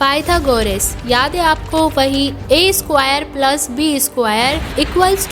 Pythagoras, याद है आपको, वही a² + b² =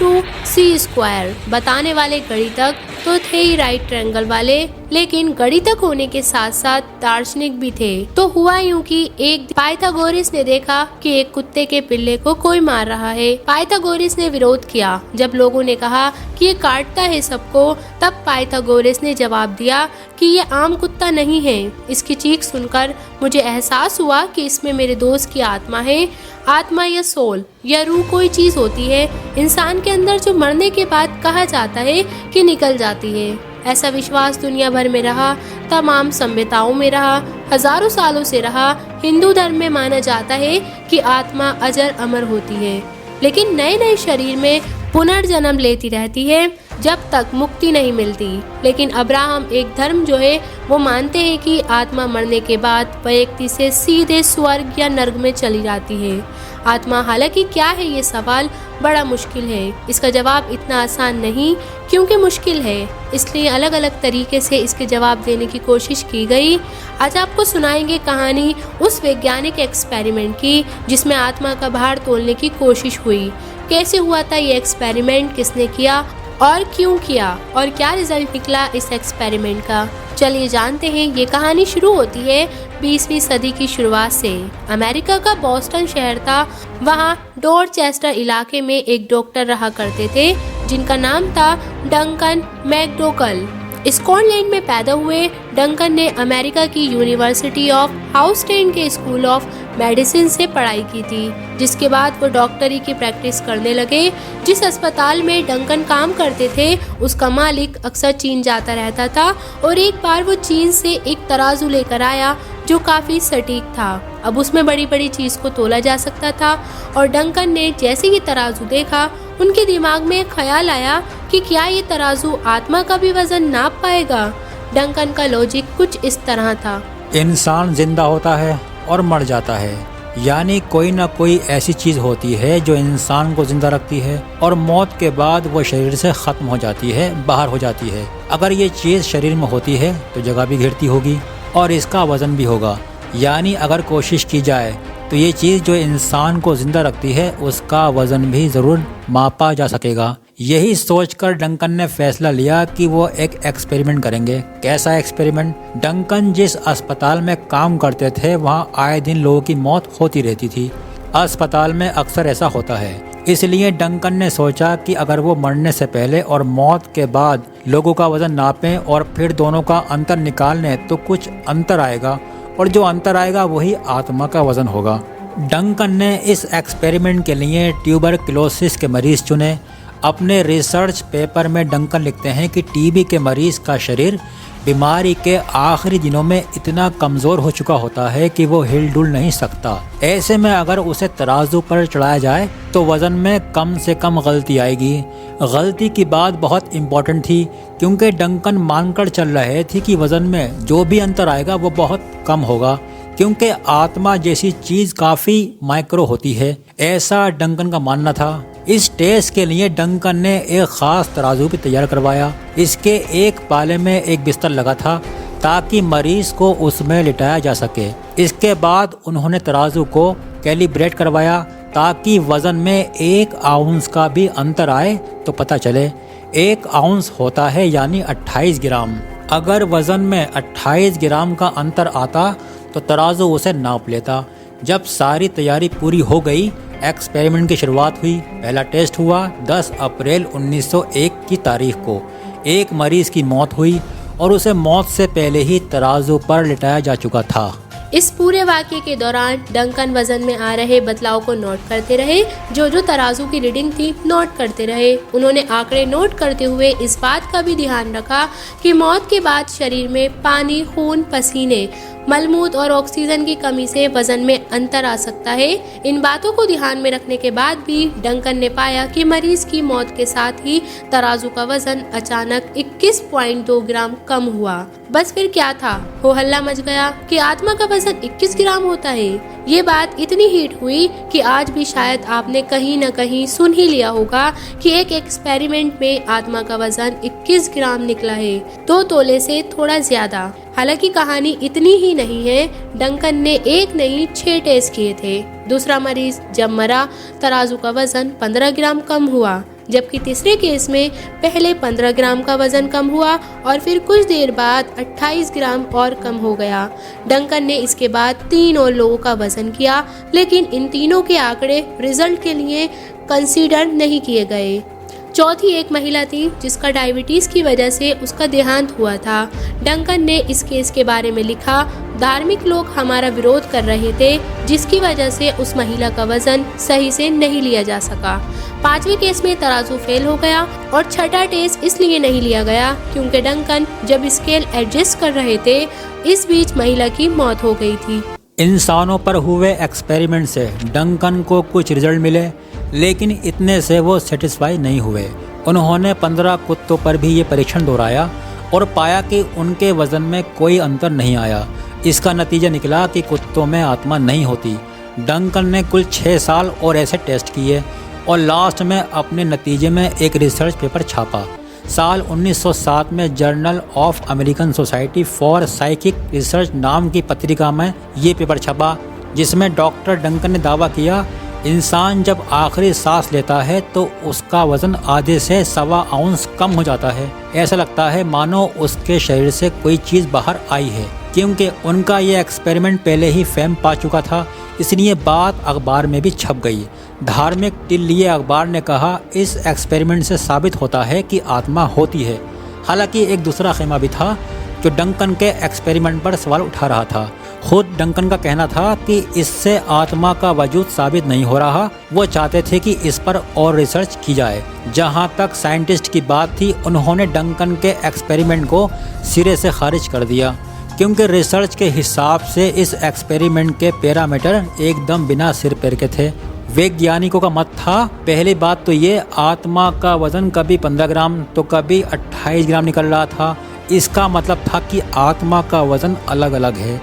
c²। बताने वाले गणितक तो थे ही राइट ट्रायंगल वाले, लेकिन गणितक होने के साथ साथ दार्शनिक भी थे। तो हुआ यूं कि एक पाइथागोरस ने देखा कि एक कुत्ते के पिल्ले को कोई मार रहा है। पाइथागोरस ने विरोध किया। जब लोगों ने कहा कि ये काटता है सबको, तब पाइथागोरस ने जवाब दिया कि ये आम कुत्ता नहीं है। इसकी चीख सुनकर मुझे एहसास हुआ कि इसमें मेरे दोस्त की आत्मा है। आत्मा या सोल या रूह कोई चीज होती है इंसान के अंदर जो मरने के बाद कहा जाता है कि निकल जाती है। ऐसा विश्वास दुनिया भर में रहा, तमाम सभ्यताओं में रहा, हजारों सालों से रहा। हिंदू धर्म में माना जाता है कि आत्मा अजर अमर होती है, लेकिन नए नए शरीर में पुनर्जन्म लेती रहती है जब तक मुक्ति नहीं मिलती। लेकिन अब्राहम एक धर्म जो है वो मानते हैं कि आत्मा मरने के बाद व्यक्ति से सीधे स्वर्ग या नर्क में चली जाती है। आत्मा हालांकि क्या है, ये सवाल बड़ा मुश्किल है। इसका जवाब इतना आसान नहीं, क्योंकि मुश्किल है, इसलिए अलग अलग तरीके से इसके जवाब देने की कोशिश की गई। आज आपको सुनाएंगे कहानी उस वैज्ञानिक एक्सपेरिमेंट की जिसमें आत्मा का भार तोलने की कोशिश हुई। कैसे हुआ था ये एक्सपेरिमेंट, किसने किया और क्यों किया, और क्या रिजल्ट निकला इस एक्सपेरिमेंट का। चलिए जानते हैं। ये कहानी शुरू होती है 20वीं सदी की शुरुआत से। अमेरिका का बॉस्टन शहर था। वहाँ डोरचेस्टर इलाके में एक डॉक्टर रहा करते थे जिनका नाम था डंकन मैकडोगल। स्कॉटलैंड में पैदा हुए डंकन ने अमेरिका की यूनिवर्सिटी ऑफ हाउस्टन के स्कूल ऑफ मेडिसिन से पढ़ाई की थी, जिसके बाद वो डॉक्टरी की प्रैक्टिस करने लगे। जिस अस्पताल में डंकन काम करते थे उसका मालिक अक्सर चीन जाता रहता था, और एक बार वो चीन से एक तराजू लेकर आया जो काफ़ी सटीक था। अब उसमें बड़ी बड़ी चीज़ को तोला जा सकता था, और डंकन ने जैसे ही तराजू देखा उनके दिमाग में ख्याल आया कि क्या ये तराजू आत्मा का भी वजन नाप पाएगा। डंकन का लॉजिक कुछ इस तरह था। इंसान जिंदा होता है और मर जाता है, यानी कोई ना कोई ऐसी चीज होती है जो इंसान को जिंदा रखती है और मौत के बाद वो शरीर से खत्म हो जाती है, बाहर हो जाती है। अगर ये चीज शरीर में होती है तो जगह भी घेरती होगी और इसका वजन भी होगा, यानी अगर कोशिश की जाए तो ये चीज जो इंसान को जिंदा रखती है उसका वजन भी जरूर मापा जा सकेगा। यही सोचकर डंकन ने फैसला लिया कि वो एक एक्सपेरिमेंट करेंगे। कैसा एक्सपेरिमेंट? डंकन जिस अस्पताल में काम करते थे वहाँ आए दिन लोगों की मौत होती रहती थी। अस्पताल में अक्सर ऐसा होता है, इसलिए डंकन ने सोचा कि अगर वो मरने से पहले और मौत के बाद लोगों का वजन नापें और फिर दोनों का अंतर निकाल लें तो कुछ अंतर आएगा, और जो अंतर आएगा वही आत्मा का वजन होगा। डंकन ने इस एक्सपेरिमेंट के लिए ट्यूबरक्लोसिस के मरीज चुने। अपने रिसर्च पेपर में डंकन लिखते हैं कि टीबी के मरीज का शरीर बीमारी के आखिरी दिनों में इतना कमज़ोर हो चुका होता है कि वो हिल डुल नहीं सकता। ऐसे में अगर उसे तराजू पर चढ़ाया जाए तो वज़न में कम से कम गलती आएगी। गलती की बात बहुत इम्पोर्टेंट थी, क्योंकि डंकन मानकर चल रहे थे कि वज़न में जो भी अंतर आएगा वो बहुत कम होगा, क्योंकि आत्मा जैसी चीज़ काफ़ी माइक्रो होती है, ऐसा डंकन का मानना था। इस टेस्ट के लिए डंकन ने एक ख़ास तराजू भी तैयार करवाया। इसके एक पाले में एक बिस्तर लगा था ताकि मरीज को उसमें लिटाया जा सके। इसके बाद उन्होंने तराजू को कैलिब्रेट करवाया ताकि वज़न में 1 आउंस का भी अंतर आए तो पता चले। 1 आउंस होता है यानी 28 ग्राम। अगर वज़न में 28 ग्राम का अंतर आता तो तराजू उसे नाप लेता। जब सारी तैयारी पूरी हो गई, एक्सपेरिमेंट की शुरुआत हुई। पहला टेस्ट हुआ 10 अप्रैल 1901 की तारीख को। एक मरीज की मौत हुई और उसे मौत से पहले ही तराजू पर लिटाया जा चुका था। इस पूरे वाक़ये के दौरान डंकन वजन में आ रहे बदलाव को नोट करते रहे। जो तराजू की रीडिंग थी नोट करते रहे। उन्होंने आंकड़े नोट करते हुए इस बात का भी ध्यान रखा कि मौत के बाद शरीर में पानी, खून, पसीने, मलमूत्र और ऑक्सीजन की कमी से वजन में अंतर आ सकता है। इन बातों को ध्यान में रखने के बाद भी डंकन ने पाया कि मरीज की मौत के साथ ही तराजू का वजन अचानक 21.2 ग्राम कम हुआ। बस फिर क्या था, हो हल्ला मच गया कि आत्मा का वजन 21 ग्राम होता है। ये बात इतनी हिट हुई कि आज भी शायद आपने कहीं न कहीं सुन ही लिया होगा कि एक एक्सपेरिमेंट में आत्मा का वजन 21 ग्राम निकला है, 2 तोले से थोड़ा ज्यादा। हालांकि कहानी इतनी ही नहीं है, डंकन ने एक नहीं 6 टेस्ट किए थे। दूसरा मरीज जब मरा तराजू का वजन 15 ग्राम कम हुआ, जबकि तीसरे केस में पहले 15 ग्राम का वजन कम हुआ और फिर कुछ देर बाद 28 ग्राम और कम हो गया। डंकन ने इसके बाद 3 और लोगों का वजन किया, लेकिन इन तीनों के आंकड़े रिजल्ट के लिए कंसीडर नहीं किए गए। चौथी एक महिला थी जिसका डायबिटीज की वजह से उसका देहांत हुआ था। डंकन ने इस केस के बारे में लिखा, धार्मिक लोग हमारा विरोध कर रहे थे, जिसकी वजह से उस महिला का वजन सही से नहीं लिया जा सका। 5वें केस में तराजू फेल हो गया और छठा टेस्ट इसलिए नहीं लिया गया क्योंकि डंकन जब स्केल एडजस्ट कर रहे थे, इस बीच महिला की मौत हो गई थी। इंसानों पर हुए एक्सपेरिमेंट से डंकन को कुछ रिजल्ट मिले, लेकिन इतने से वो सेटिस्फाई नहीं हुए। उन्होंने 15 कुत्तों पर भी ये परीक्षण दोहराया और पाया कि उनके वजन में कोई अंतर नहीं आया। इसका नतीजा निकला कि कुत्तों में आत्मा नहीं होती। डंकन ने कुल 6 साल और ऐसे टेस्ट किए और लास्ट में अपने नतीजे में एक रिसर्च पेपर छापा। साल 1907 में journal of American society for psychic research नाम की पत्रिका में ये पेपर छपा, जिसमें डॉक्टर डंकन ने दावा किया, इंसान जब आखिरी सांस लेता है तो उसका वजन आधे से 1.25 आउंस कम हो जाता है। ऐसा लगता है मानो उसके शरीर से कोई चीज़ बाहर आई है। क्योंकि उनका ये एक्सपेरिमेंट पहले ही फेम पा चुका था, इसलिए बात अखबार में भी छप गई। धार्मिक टिल्लिए अखबार ने कहा, इस एक्सपेरिमेंट से साबित होता है कि आत्मा होती है। हालांकि एक दूसरा खेमा भी था जो डंकन के एक्सपेरिमेंट पर सवाल उठा रहा था। खुद डंकन का कहना था कि इससे आत्मा का वजूद साबित नहीं हो रहा। वो चाहते थे कि इस पर और रिसर्च की जाए। जहां तक साइंटिस्ट की बात थी, उन्होंने डंकन के एक्सपेरिमेंट को सिरे से खारिज कर दिया, क्योंकि रिसर्च के हिसाब से इस एक्सपेरिमेंट के पैरामीटर एकदम बिना सिर पैर के थे। वैज्ञानिकों का मत था, पहली बात तो ये, आत्मा का वजन कभी 15 ग्राम तो कभी 28 ग्राम निकल रहा था। इसका मतलब था कि आत्मा का वजन अलग अलग है।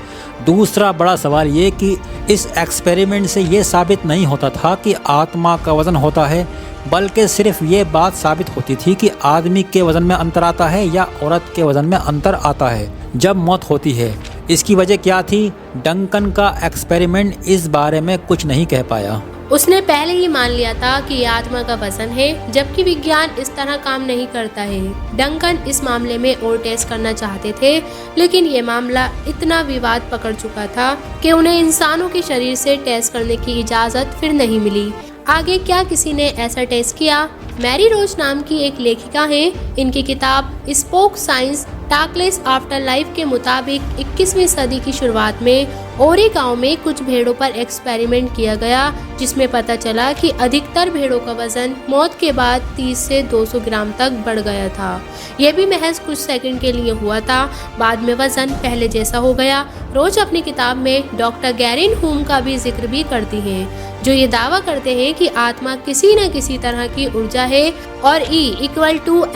दूसरा बड़ा सवाल ये कि इस एक्सपेरिमेंट से ये साबित नहीं होता था कि आत्मा का वजन होता है, बल्कि सिर्फ ये बात साबित होती थी कि आदमी के वजन में अंतर आता है या औरत के वजन में अंतर आता है जब मौत होती है। इसकी वजह क्या थी? डंकन का एक्सपेरिमेंट इस बारे में कुछ नहीं कह पाया। उसने पहले ही मान लिया था कि आत्मा का वजन है, जबकि विज्ञान इस तरह काम नहीं करता है। डंकन इस मामले में और टेस्ट करना चाहते थे, लेकिन ये मामला इतना विवाद पकड़ चुका था कि उन्हें इंसानों के शरीर से टेस्ट करने की इजाज़त फिर नहीं मिली। आगे क्या किसी ने ऐसा टेस्ट किया? मैरी रोज नाम की एक लेखिका हैं। इनकी किताब स्पोक साइंस टाकलेस आफ्टर लाइफ के मुताबिक 21वीं सदी की शुरुआत में ओरे गांव में कुछ भेड़ों पर एक्सपेरिमेंट किया गया, जिसमें पता चला कि अधिकतर भेड़ों का वजन मौत के बाद 30 से 200 ग्राम तक बढ़ गया था। यह भी महज कुछ सेकंड के लिए हुआ था, बाद में वजन पहले जैसा हो गया। रोज अपनी किताब में डॉक्टर गैरिन हुम का भी जिक्र भी करती हैं, जो ये दावा करते हैं कि आत्मा किसी न किसी तरह की ऊर्जा है और E =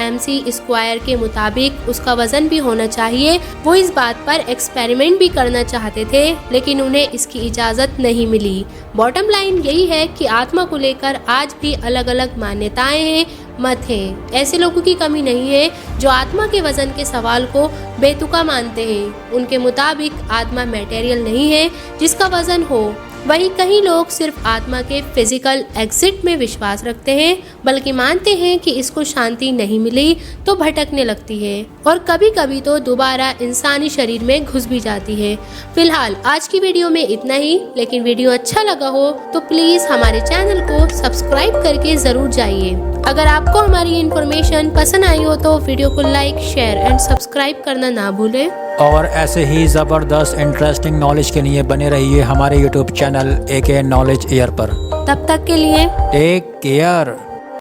mc² के मुताबिक उसका वजन भी होना चाहिए। वो इस बात पर एक्सपेरिमेंट भी करना चाहते थे, लेकिन उन्हें इसकी इजाज़त नहीं मिली। बॉटम लाइन यही है कि आत्मा को लेकर आज भी अलग अलग मान्यताएं हैं, मत हैं। ऐसे लोगों की कमी नहीं है जो आत्मा के वजन के सवाल को बेतुका मानते हैं। उनके मुताबिक आत्मा मटेरियल नहीं है जिसका वजन हो। वहीं कई लोग सिर्फ आत्मा के फिजिकल एग्जिट में विश्वास रखते हैं, बल्कि मानते हैं कि इसको शांति नहीं मिली तो भटकने लगती है और कभी कभी तो दोबारा इंसानी शरीर में घुस भी जाती है। फिलहाल आज की वीडियो में इतना ही, लेकिन वीडियो अच्छा लगा हो तो प्लीज हमारे चैनल को सब्सक्राइब करके जरूर जाइए। अगर आपको हमारी इन्फॉर्मेशन पसंद आई हो तो वीडियो को लाइक, शेयर एंड सब्सक्राइब करना ना भूलें। और ऐसे ही ज़बरदस्त इंटरेस्टिंग नॉलेज के लिए बने रहिए हमारे YouTube channel AK knowledge air पर। तब तक के लिए टेक केयर।